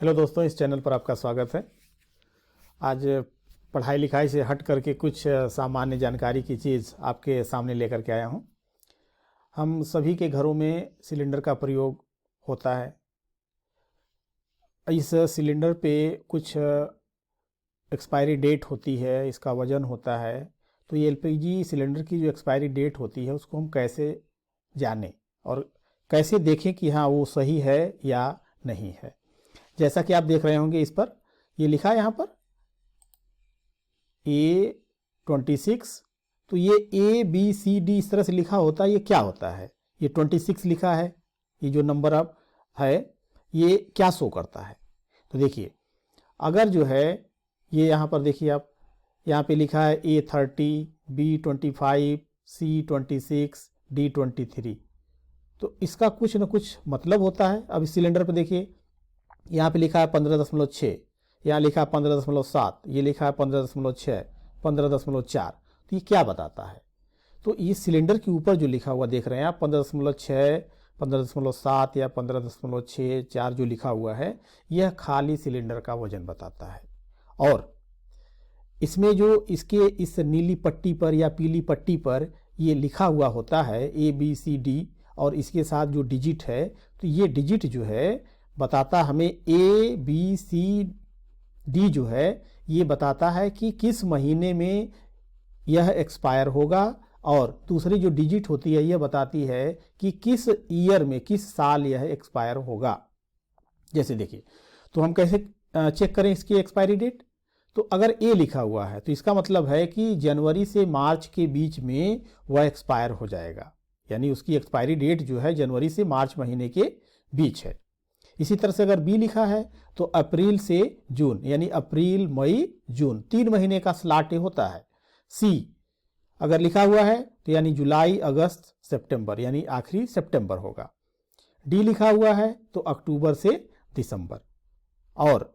Hello दोस्तों, इस channel पर आपका स्वागत है। आज पढ़ाई लिखाई से हट करके कुछ सामान्य जानकारी की चीज़ आपके सामने लेकर के आया हूँ। हम सभी के घरों में सिलेंडर का प्रयोग होता है। इस सिलेंडर पे कुछ एक्सपायरी डेट होती है, इसका वज़न होता है। तो ये एलपीजी सिलेंडर की जो एक्सपायरी डेट होती है उसको हम कैसे जानें और कैसे देखें कि हाँ वो सही है या नहीं है। जैसा कि आप देख रहे होंगे, इस पर ये लिखा है यहाँ पर A26। तो ये ABCD इस तरह से लिखा होता है। ये क्या होता है? ये 26 लिखा है, ये जो नंबर अब है ये क्या शो करता है? तो देखिए, अगर जो है ये यहाँ पर देखिए, आप यहाँ पे लिखा है A30, B25, C26, D23। तो इसका कुछ ना कुछ मतलब होता है। अब इस सिलेंडर पे देखिए, यहाँ पे लिखा है 15.6, यहाँ लिखा है 15.7, ये लिखा है 15.6, 15.4। तो ये क्या बताता है? तो ये सिलेंडर के ऊपर जो लिखा हुआ देख रहे हैं आप 15.6, 15.7 या 15.64 जो लिखा हुआ है, यह खाली सिलेंडर का वजन बताता है। और इसमें जो इसके इस नीली पट्टी पर या पीली पट्टी पर ये लिखा हुआ होता है ABCD, और इसके साथ जो डिजिट है, तो ये डिजिट जो है बताता हमें ABCD जो है ये बताता है कि किस महीने में यह एक्सपायर होगा, और दूसरी जो डिजिट होती है ये बताती है कि किस ईयर में, किस साल यह एक्सपायर होगा। जैसे देखिए, तो हम कैसे चेक करें इसकी एक्सपायरी डेट? तो अगर A लिखा हुआ है तो इसका मतलब है कि जनवरी से मार्च के बीच में वह एक्सपायर हो जाएगा, यानी उसकी एक्सपायरी डेट जो है जनवरी से मार्च महीने के बीच है। इसी तरह से अगर B लिखा है तो अप्रैल से जून, यानी अप्रैल मई जून 3 महीने का स्लॉट होता है। C अगर लिखा हुआ है तो यानी जुलाई अगस्त सितंबर, यानी आखिरी सितंबर होगा। D लिखा हुआ है तो अक्टूबर से दिसंबर। और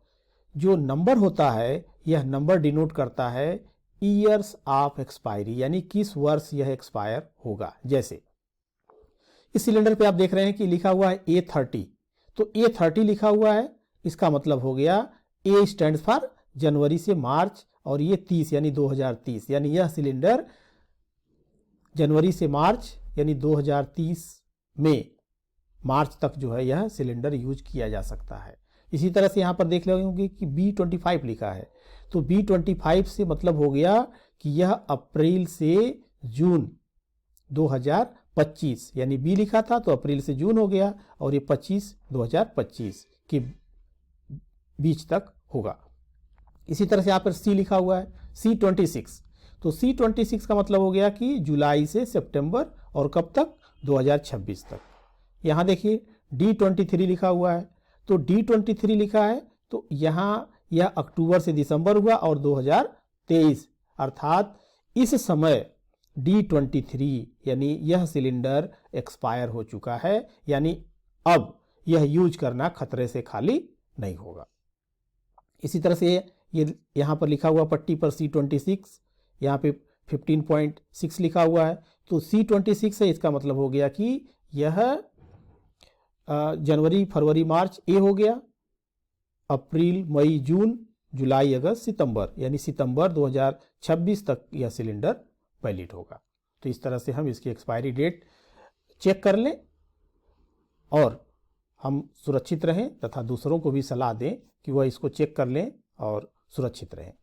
जो नंबर होता है यह नंबर डिनोट करता है ईयर्स ऑफ एक्सपायरी, यानी किस वर्ष यह एक्सपायर होगा। जैसे इस सिलेंडर पे आप देख रहे हैं कि लिखा हुआ है A30, तो A30 लिखा हुआ है, इसका मतलब हो गया A स्टैंड फॉर जनवरी से मार्च, और ये 30 यानी 2030, यानी यह सिलेंडर जनवरी से मार्च यानी 2030 में मार्च तक जो है यह सिलेंडर यूज किया जा सकता है। इसी तरह से यहाँ पर देख लेंगे कि B25 लिखा है, तो B25 से मतलब हो गया कि यह अप्रैल से जून 2025, यानी B लिखा था तो अप्रैल से जून हो गया, और ये 2025 के बीच तक होगा। इसी तरह से यहाँ पर C लिखा हुआ है C26, तो C26 का मतलब हो गया कि जुलाई से सितंबर, और कब तक? 2026 तक। यहाँ देखिए D23 लिखा हुआ है, तो D23 लिखा है तो यहाँ यह अक्टूबर से दिसंबर हुआ और 2023, अर्थात इस समय D23 यानी यह सिलेंडर एक्सपायर हो चुका है, यानी अब यह यूज करना खतरे से खाली नहीं होगा। इसी तरह से ये यहाँ पर लिखा हुआ पट्टी पर C26, यहाँ पे 15.6 लिखा हुआ है, तो C26 है, इसका मतलब हो गया कि यह जनवरी फरवरी मार्च A हो गया, अप्रैल मई जून जुलाई अगस्त सितंबर, यानी सितंबर 2026 तक यह सिलेंडर वैलिड होगा। तो इस तरह से हम इसकी एक्सपायरी डेट चेक कर लें और हम सुरक्षित रहें, तथा दूसरों को भी सलाह दें कि वह इसको चेक कर लें और सुरक्षित रहें।